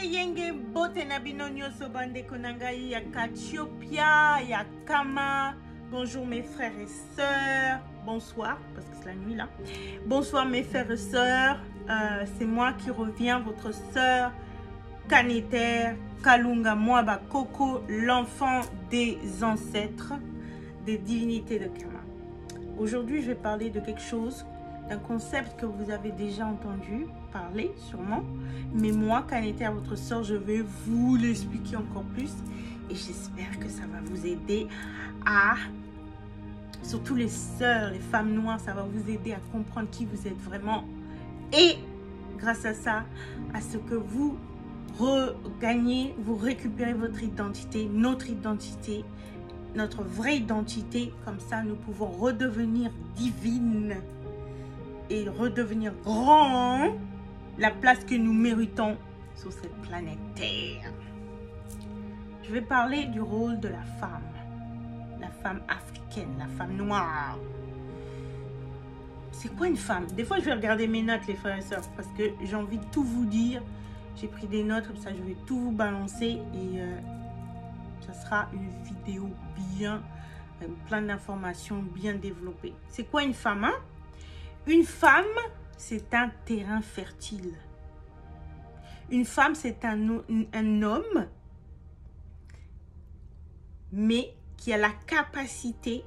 Yenge bote na bino nyoso bande konangai ya Katiopia, ya Kama. Bonjour mes frères et sœurs. Bonsoir, parce que c'est la nuit là. Bonsoir mes frères et sœurs. C'est moi qui reviens, votre sœur Kaneter Kalunga Mwaba Koko, l'enfant des ancêtres, des divinités de Kama. Aujourd'hui, je vais parler de quelque chose, d'un concept que vous avez déjà entendu parler sûrement, mais moi, Kaneter, votre sœur, je vais vous l'expliquer encore plus et j'espère que ça va vous aider à, surtout les sœurs, les femmes noires, ça va vous aider à comprendre qui vous êtes vraiment et grâce à ça, à ce que vous regagnez, vous récupérez votre identité, notre vraie identité. Comme ça, nous pouvons redevenir divines et redevenir grands, la place que nous méritons sur cette planète Terre. Je vais parler du rôle de la femme africaine, la femme noire. C'est quoi une femme? Des fois, je vais regarder mes notes, les frères et sœurs, parce que j'ai envie de tout vous dire. J'ai pris des notes, comme ça, je vais tout vous balancer et ça sera une vidéo bien, plein d'informations bien développées. C'est quoi une femme, hein? Une femme, c'est un terrain fertile. Une femme, c'est un homme, mais qui a la capacité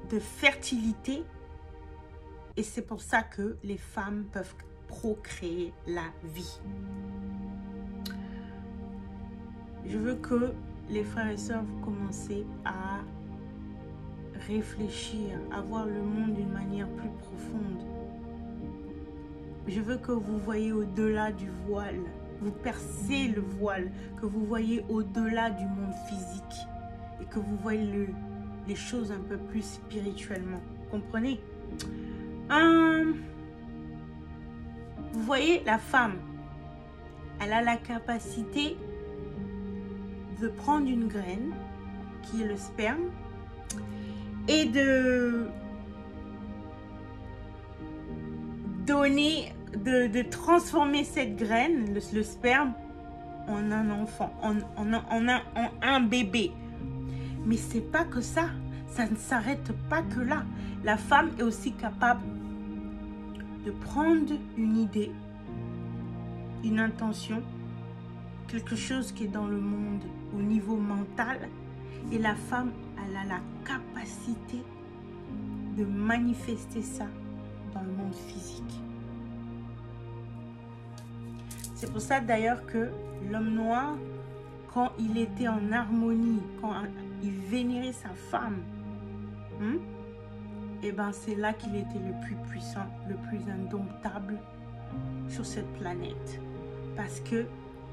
de fertilité. Et c'est pour ça que les femmes peuvent procréer la vie. Je veux que les frères et sœurs, vous commencez à réfléchir, à voir le monde d'une manière plus profonde. Je veux que vous voyez au-delà du voile, vous percez le voile, que vous voyez au-delà du monde physique et que vous voyez les choses un peu plus spirituellement. Vous comprenez? Vous voyez, la femme, elle a la capacité de prendre une graine, qui est le sperme, et de donner, de transformer cette graine, le sperme, en un enfant, en un bébé. Mais c'est pas que ça. Ça ne s'arrête pas que là. La femme est aussi capable de prendre une idée, une intention, quelque chose qui est dans le monde au niveau mental, et la femme, elle a la capacité de manifester ça dans le monde physique. C'est pour ça d'ailleurs que l'homme noir, quand il était en harmonie, quand il vénérait sa femme, et ben c'est là qu'il était le plus puissant, le plus indomptable sur cette planète. Parce que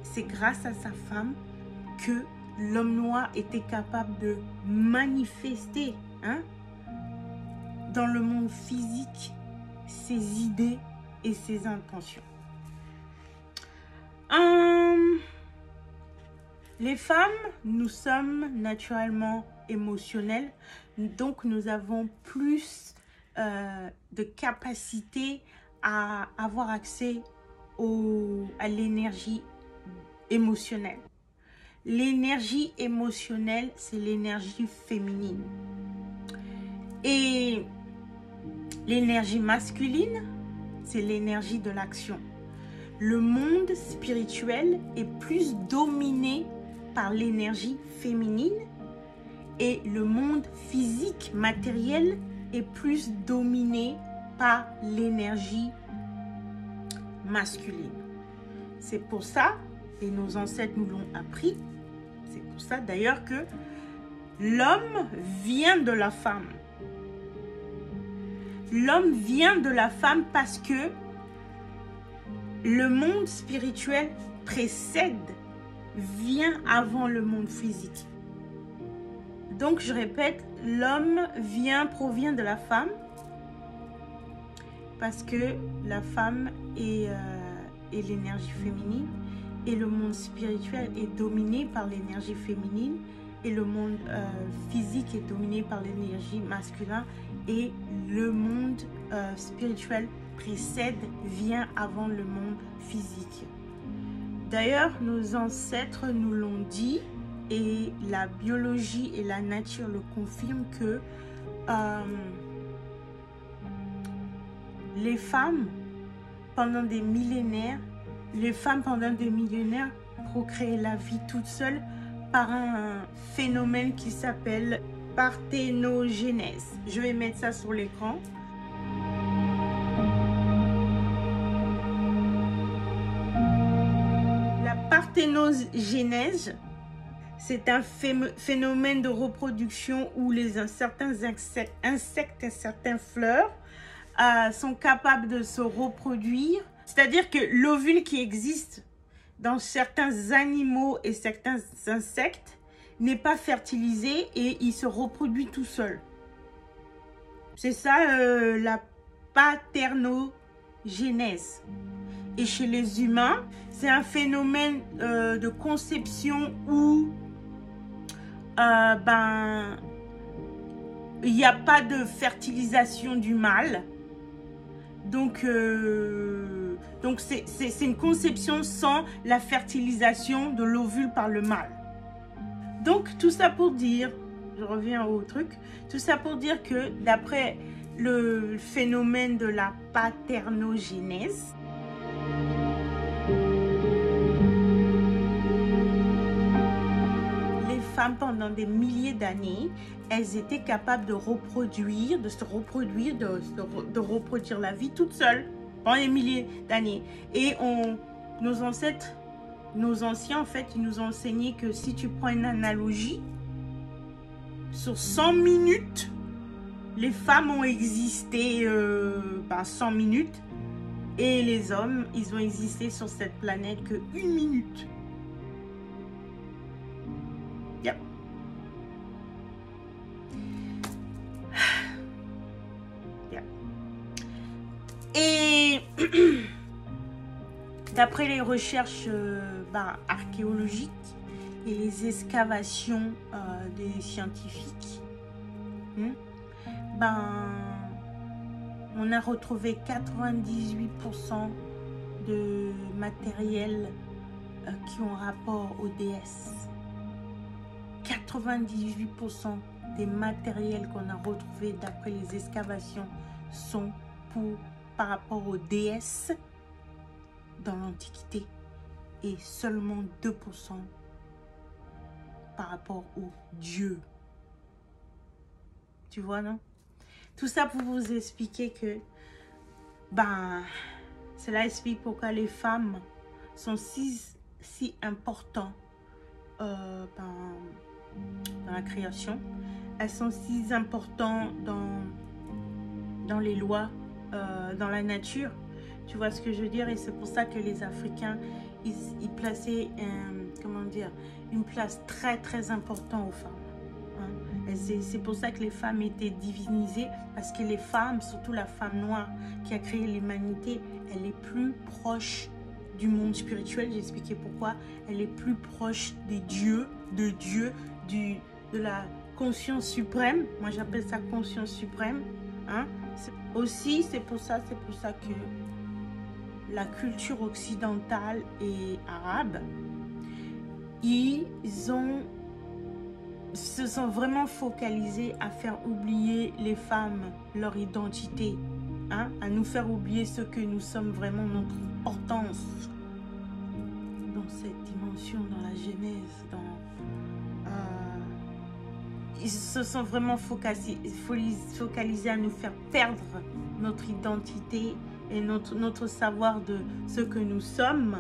c'est grâce à sa femme que l'homme noir était capable de manifester dans le monde physique ses idées et ses intentions. Les femmes, nous sommes naturellement émotionnelles, donc nous avons plus de capacité à avoir accès à l'énergie émotionnelle. L'énergie émotionnelle, c'est l'énergie féminine. Et l'énergie masculine, c'est l'énergie de l'action. Le monde spirituel est plus dominé par l'énergie féminine et le monde physique, matériel, est plus dominé par l'énergie masculine. C'est pour ça, et nos ancêtres nous l'ont appris, c'est pour ça d'ailleurs que l'homme vient de la femme. L'homme vient de la femme parce que le monde spirituel précède, vient avant le monde physique. Donc, je répète, l'homme provient de la femme, parce que la femme est l'énergie féminine, et le monde spirituel est dominé par l'énergie féminine, et le monde physique est dominé par l'énergie masculine, et le monde spirituel précède, vient avant le monde physique. D'ailleurs, nos ancêtres nous l'ont dit, et la biologie et la nature le confirment, que les femmes, pendant des millénaires, procréaient la vie toute seule par un phénomène qui s'appelle parthénogenèse. Je vais mettre ça sur l'écran. La parthénogenèse, c'est un phénomène de reproduction où certains insectes et certaines fleurs sont capables de se reproduire. C'est-à-dire que l'ovule qui existe dans certains animaux et certains insectes n'est pas fertilisé et il se reproduit tout seul. C'est ça la parthénogenèse. Et chez les humains, c'est un phénomène de conception où il n'y a pas de fertilisation du mâle. Donc c'est une conception sans la fertilisation de l'ovule par le mâle. Donc tout ça pour dire, je reviens au truc, tout ça pour dire que d'après le phénomène de la parthénogenèse, les femmes pendant des milliers d'années, elles étaient capables de reproduire, de reproduire la vie toute seule pendant des milliers d'années. Et nos ancêtres, nos anciens, en fait, ils nous ont enseigné que si tu prends une analogie, sur 100 minutes, les femmes ont existé 100 minutes et les hommes, ils ont existé sur cette planète que 1 minute. Yep. Yep. Et d'après les recherches archéologiques et les excavations des scientifiques, on a retrouvé 98% de matériel qui ont rapport aux déesses. 98% des matériels qu'on a retrouvés d'après les excavations sont par rapport aux déesses dans l'Antiquité et seulement 2% par rapport aux dieux. Tu vois, non? Tout ça pour vous expliquer que cela explique pourquoi les femmes sont si importantes dans la création. Elles sont si importantes dans les lois, dans la nature. Tu vois ce que je veux dire? Et c'est pour ça que les Africains, ils plaçaient une place très très importante aux femmes. C'est pour ça que les femmes étaient divinisées, parce que les femmes, surtout la femme noire qui a créé l'humanité, elle est plus proche du monde spirituel. J'ai expliqué pourquoi. Elle est plus proche des dieux, de la conscience suprême. Moi, j'appelle ça conscience suprême. Aussi, c'est pour ça que la culture occidentale et arabe, ils se sont vraiment focalisés à faire oublier les femmes leur identité, à nous faire oublier ce que nous sommes vraiment, notre importance dans cette dimension, dans la Genèse, ils se sont vraiment focalisés à nous faire perdre notre identité et notre savoir de ce que nous sommes,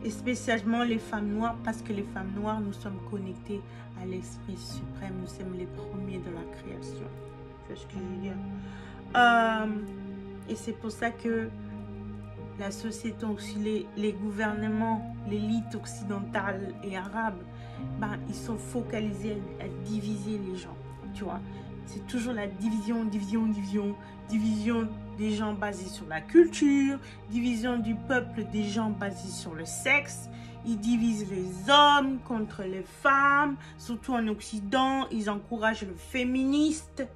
et spécialement les femmes noires, parce que les femmes noires, nous sommes connectées à l'Esprit suprême, nous sommes les premiers de la création. Tu vois ce que je veux dire? Et c'est pour ça que la société aussi, les gouvernements, l'élite occidentale et arabe, ben, ils sont focalisés à diviser les gens, tu vois. C'est toujours la division des gens basés sur la culture, division du peuple des gens basés sur le sexe. Ils divisent les hommes contre les femmes, surtout en Occident. Ils encouragent le féminisme.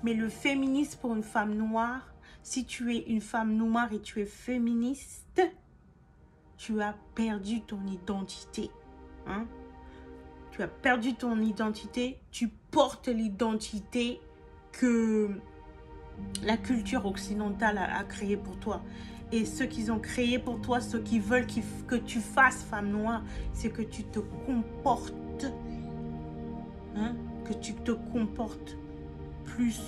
Mais le féminisme pour une femme noire, si tu es une femme noire et tu es féministe, tu as perdu ton identité. Hein? Tu as perdu ton identité, tu portes l'identité que la culture occidentale a créée pour toi. Et ce qu'ils ont créé pour toi, ce qu'ils veulent que tu fasses, femme noire, c'est que tu te comportes, hein, que tu te comportes plus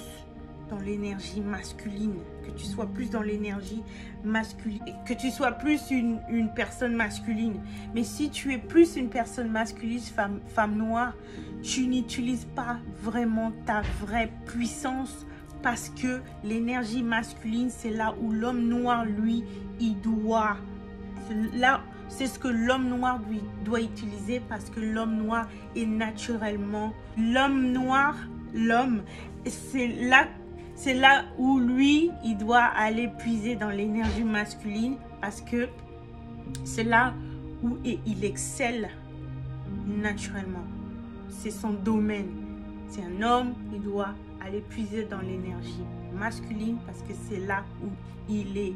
dans l'énergie masculine, que tu sois plus dans l'énergie masculine, que tu sois plus une personne masculine. Mais si tu es plus une personne masculine, femme noire, tu n'utilises pas vraiment ta vraie puissance, parce que l'énergie masculine, c'est là où l'homme noir, lui, il doit. C'est ce que l'homme noir doit utiliser, parce que l'homme noir est naturellement. L'homme noir, c'est là où lui, il doit aller puiser dans l'énergie masculine, parce que c'est là où il excelle naturellement. C'est son domaine. C'est un homme, il doit aller puiser dans l'énergie masculine, parce que c'est là où il est.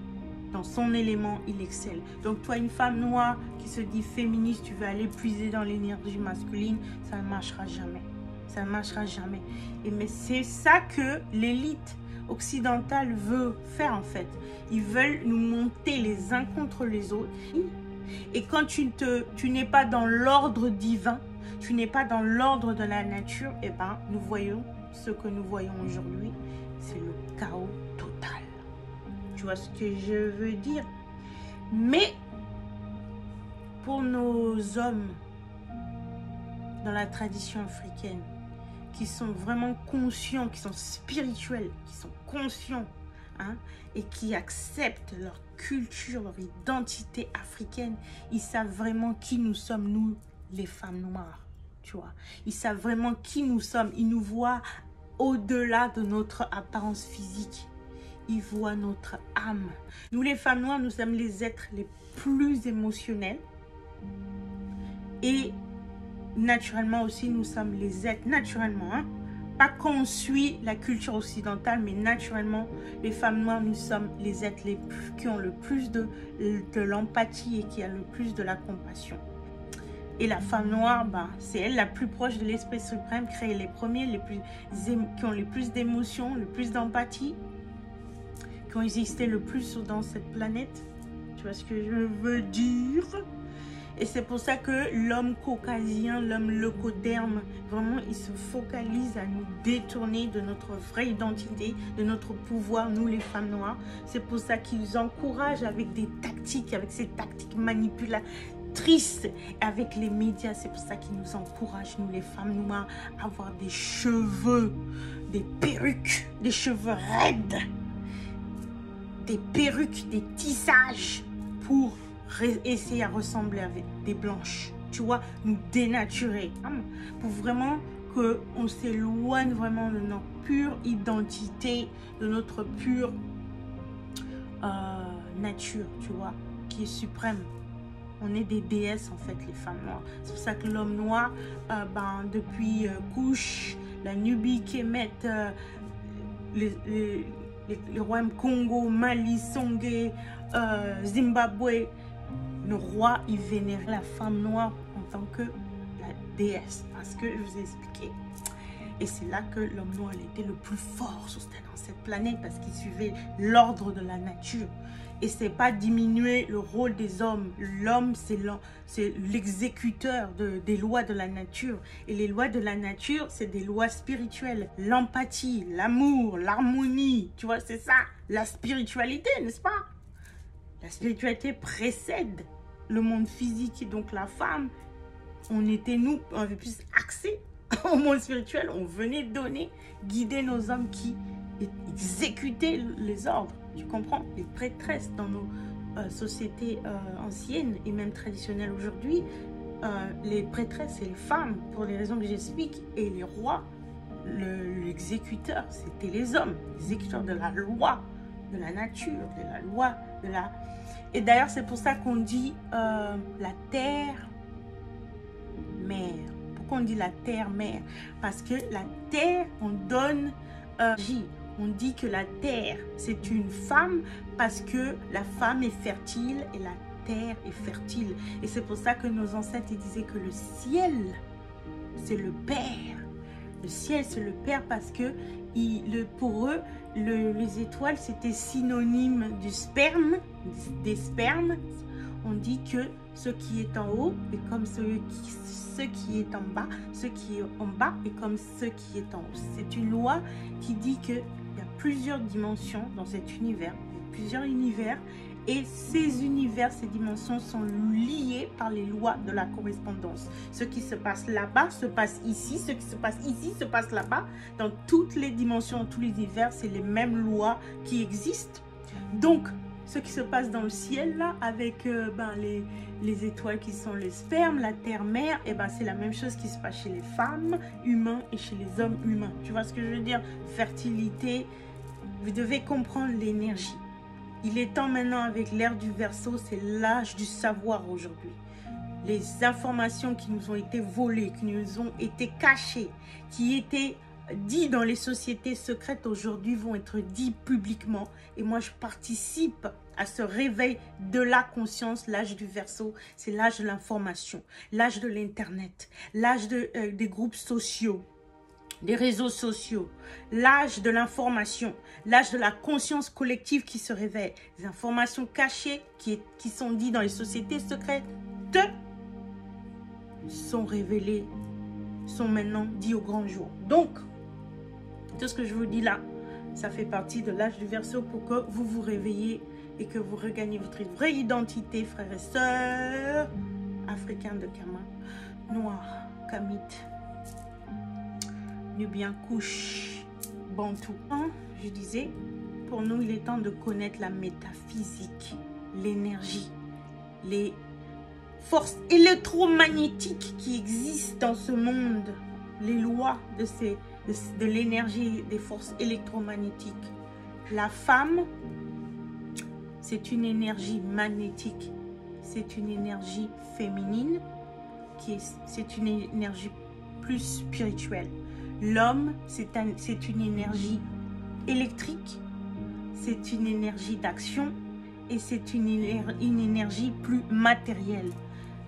Dans son élément, il excelle. Donc toi, une femme noire qui se dit féministe, tu veux aller puiser dans l'énergie masculine, ça ne marchera jamais. Ça ne marchera jamais. Mais c'est ça que l'élite occidentale veut faire en fait. Ils veulent nous monter les uns contre les autres. Et quand tu n'es pas dans l'ordre divin, tu n'es pas dans l'ordre de la nature, eh ben, nous voyons ce que nous voyons aujourd'hui, c'est le chaos total. Tu vois ce que je veux dire? Mais pour nos hommes dans la tradition africaine, qui sont vraiment conscients, qui sont spirituels, qui sont conscients, hein, et qui acceptent leur culture, leur identité africaine, ils savent vraiment qui nous sommes, nous, les femmes noires. Tu vois, ils savent vraiment qui nous sommes. Ils nous voient au-delà de notre apparence physique. Ils voient notre âme. Nous, les femmes noires, nous sommes les êtres les plus émotionnels. Et naturellement aussi, nous sommes les êtres, naturellement, hein, pas qu'on suit la culture occidentale, mais naturellement, les femmes noires, nous sommes les êtres qui ont le plus de l'empathie et qui a le plus de la compassion. Et la femme noire, bah, c'est elle la plus proche de l'esprit suprême, créée les premiers, qui ont le plus d'émotions, le plus d'empathie, qui ont existé le plus dans cette planète. Tu vois ce que je veux dire? Et c'est pour ça que l'homme caucasien, l'homme leucoderme, vraiment, il se focalise à nous détourner de notre vraie identité, de notre pouvoir, nous les femmes noires. C'est pour ça qu'ils encouragent avec des tactiques, avec ces tactiques manipulatrices, avec les médias. C'est pour ça qu'ils nous encouragent, nous les femmes noires, à avoir des cheveux, des perruques, des cheveux raides, des perruques, des tissages pour essayer à ressembler avec des blanches, tu vois, nous dénaturer, pour vraiment qu'on s'éloigne vraiment de notre pure identité, de notre pure nature, tu vois, qui est suprême. On est des déesses en fait, les femmes noires. C'est pour ça que l'homme noir, depuis Kush, la Nubie, Kemet, les royaumes Congo, Mali, Songé, Zimbabwe, le roi, il vénérait la femme noire en tant que la déesse. Parce que je vous ai expliqué. Et c'est là que l'homme noir était le plus fort sur cette planète, parce qu'il suivait l'ordre de la nature. Et c'est pas diminuer le rôle des hommes. L'homme, c'est l'exécuteur des lois de la nature. Et les lois de la nature, c'est des lois spirituelles. L'empathie, l'amour, l'harmonie. Tu vois, c'est ça, la spiritualité, n'est-ce pas? La spiritualité précède le monde physique. Donc la femme, on avait plus accès au monde spirituel. On venait donner, guider nos hommes qui exécuter les ordres, tu comprends? Les prêtresses dans nos sociétés anciennes et même traditionnelles aujourd'hui, les prêtresses et les femmes, pour les raisons que j'explique, et les rois, l'exécuteur, c'était les hommes, l'exécuteur de la loi, de la nature, de la loi, de la... Et d'ailleurs, c'est pour ça qu'on dit la terre mère. Pourquoi on dit la terre mère? Parce que la terre, on donne on dit que la terre, c'est une femme parce que la femme est fertile et la terre est fertile. Et c'est pour ça que nos ancêtres disaient que le ciel, c'est le Père. Le ciel, c'est le Père parce que pour eux, les étoiles, c'était synonyme du sperme, des spermes. On dit que ce qui est en haut est comme ce qui est en bas, ce qui est en bas est comme ce qui est en haut. C'est une loi qui dit qu'il y a plusieurs dimensions dans cet univers, plusieurs univers, et ces univers, ces dimensions sont liées par les lois de la correspondance. Ce qui se passe là-bas se passe ici, ce qui se passe ici se passe là-bas. Dans toutes les dimensions, dans tous les univers, c'est les mêmes lois qui existent. Donc, ce qui se passe dans le ciel, là, avec les étoiles qui sont les spermes, la terre-mère, et c'est la même chose qui se passe chez les femmes humains et chez les hommes humains. Tu vois ce que je veux dire? Fertilité, vous devez comprendre l'énergie. Il est temps maintenant, avec l'ère du Verseau, c'est l'âge du savoir aujourd'hui. Les informations qui nous ont été volées, qui nous ont été cachées, qui étaient dites dans les sociétés secrètes aujourd'hui vont être dites publiquement. Et moi, je participe à ce réveil de la conscience. L'âge du Verseau, c'est l'âge de l'information, l'âge de l'Internet, l'âge des groupes sociaux, des réseaux sociaux, l'âge de l'information, l'âge de la conscience collective qui se réveille. Les informations cachées qui sont dites dans les sociétés secrètes sont révélées, sont maintenant dites au grand jour. Donc, tout ce que je vous dis là, ça fait partie de l'âge du Verseau pour que vous vous réveillez et que vous regagnez votre vraie identité, frères et sœurs, africains de Kama, noirs, kamites, Nubien, couche, bantou. Je disais, pour nous, il est temps de connaître la métaphysique, l'énergie, les forces électromagnétiques qui existent dans ce monde, les lois de l'énergie, des forces électromagnétiques. La femme, c'est une énergie magnétique, c'est une énergie féminine, c'est une énergie plus spirituelle. L'homme, c'est une énergie électrique, c'est une énergie d'action et c'est une énergie plus matérielle.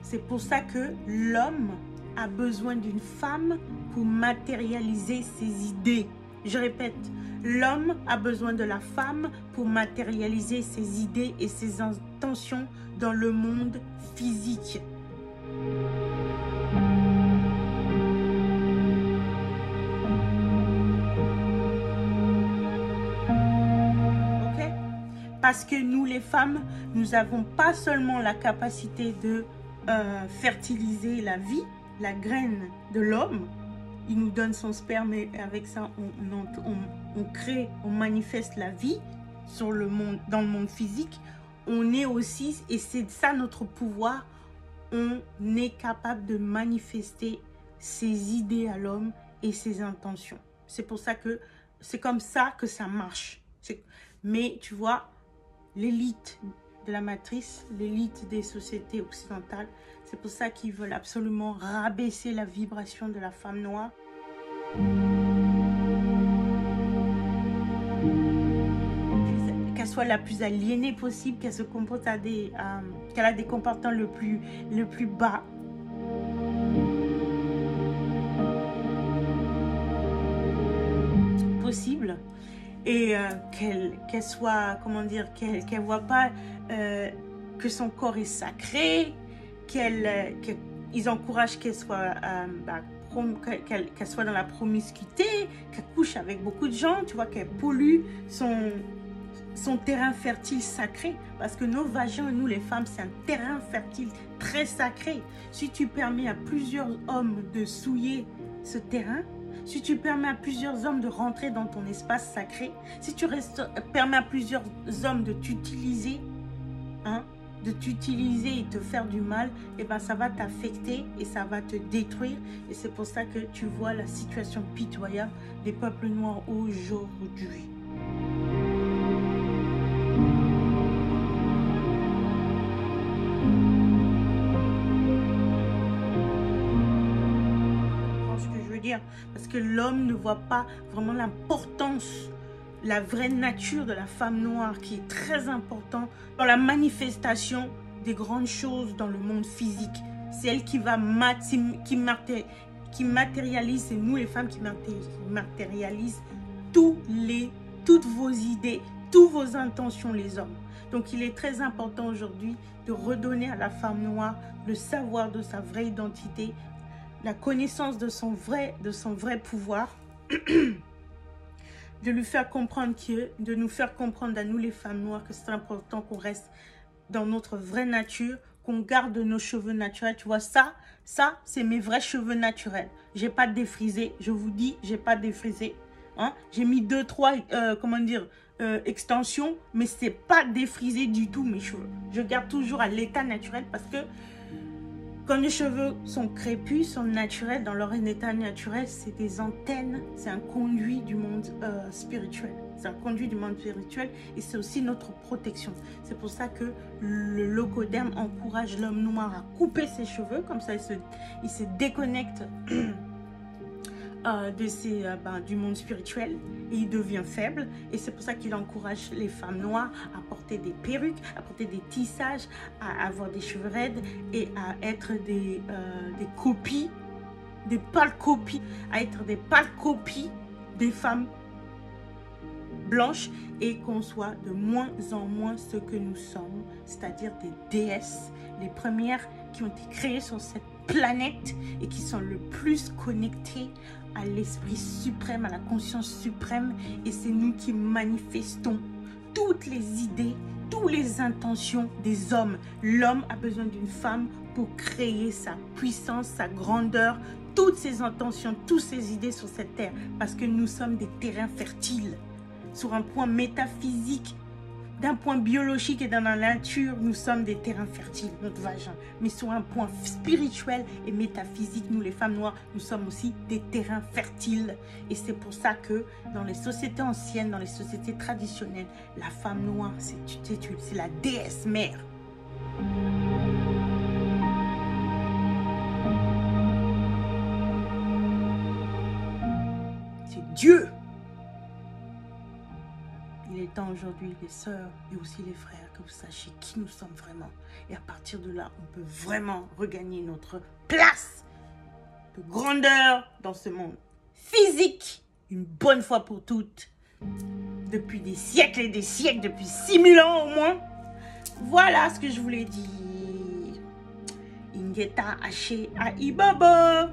C'est pour ça que l'homme a besoin d'une femme pour matérialiser ses idées. Je répète, l'homme a besoin de la femme pour matérialiser ses idées et ses intentions dans le monde physique. Parce que nous, les femmes, nous n'avons pas seulement la capacité de fertiliser la vie, la graine de l'homme. Il nous donne son sperme et avec ça, on crée, on manifeste la vie sur le monde, dans le monde physique. On est aussi, et c'est ça notre pouvoir, on est capable de manifester ses idées à l'homme et ses intentions. C'est pour ça que c'est comme ça que ça marche. Mais tu vois, l'élite de la matrice, l'élite des sociétés occidentales, c'est pour ça qu'ils veulent absolument rabaisser la vibration de la femme noire. Qu'elle soit la plus aliénée possible, qu'elle se comporte qu'elle a des comportements le plus bas. Possible. Et qu'elle soit, comment dire, qu'elle voit pas que son corps est sacré, qu'ils encouragent qu'elle soit, qu'elle soit dans la promiscuité, qu'elle couche avec beaucoup de gens, tu vois, qu'elle pollue son terrain fertile sacré. Parce que nos vagins, nous les femmes, c'est un terrain fertile très sacré. Si tu permets à plusieurs hommes de souiller ce terrain, si tu permets à plusieurs hommes de rentrer dans ton espace sacré, si tu permets à plusieurs hommes de t'utiliser, hein, de t'utiliser et te faire du mal, et ben ça va t'affecter et ça va te détruire. Et c'est pour ça que tu vois la situation pitoyable des peuples noirs aujourd'hui. Parce que l'homme ne voit pas vraiment l'importance, la vraie nature de la femme noire qui est très importante dans la manifestation des grandes choses dans le monde physique. C'est elle qui va qui matérialise, c'est nous les femmes qui matérialisent toutes vos idées, toutes vos intentions les hommes. Donc il est très important aujourd'hui de redonner à la femme noire le savoir de sa vraie identité, la connaissance de son vrai pouvoir, de lui faire comprendre de nous faire comprendre à nous les femmes noires que c'est important qu'on reste dans notre vraie nature, qu'on garde nos cheveux naturels. Tu vois, ça c'est mes vrais cheveux naturels. J'ai pas défrisé, je vous dis, j'ai pas défrisé. Hein? J'ai mis 2-3, extensions, mais c'est pas défrisé du tout mes cheveux. Je garde toujours à l'état naturel parce que quand les cheveux sont crépus, sont naturels, dans leur état naturel, c'est des antennes, c'est un conduit du monde spirituel. C'est un conduit du monde spirituel et c'est aussi notre protection. C'est pour ça que le locoderme encourage l'homme noir à couper ses cheveux, comme ça il se déconnecte du monde spirituel et il devient faible. Et c'est pour ça qu'il encourage les femmes noires à porter des perruques, à porter des tissages, à avoir des cheveux raides et à être des copies, des pâles copies, à être des pâles copies des femmes blanches et qu'on soit de moins en moins ce que nous sommes, c'est-à-dire des déesses, les premières qui ont été créées sur cette planète et qui sont le plus connectées à l'esprit suprême, à la conscience suprême. Et c'est nous qui manifestons toutes les idées, toutes les intentions des hommes. L'homme a besoin d'une femme pour créer sa puissance, sa grandeur, toutes ses intentions, toutes ses idées sur cette terre. Parce que nous sommes des terrains fertiles. Sur un point métaphysique, d'un point biologique et dans la nature, nous sommes des terrains fertiles, notre vagin. Mais sur un point spirituel et métaphysique, nous les femmes noires, nous sommes aussi des terrains fertiles. Et c'est pour ça que dans les sociétés anciennes, dans les sociétés traditionnelles, la femme noire, c'est la déesse mère. C'est Dieu. Il est temps aujourd'hui, les sœurs et aussi les frères, que vous sachiez qui nous sommes vraiment. Et à partir de là, on peut vraiment regagner notre place de grandeur dans ce monde physique, une bonne fois pour toutes, depuis des siècles et des siècles, depuis 6000 ans au moins. Voilà ce que je voulais dire. Ingeta Haché Aïbaba.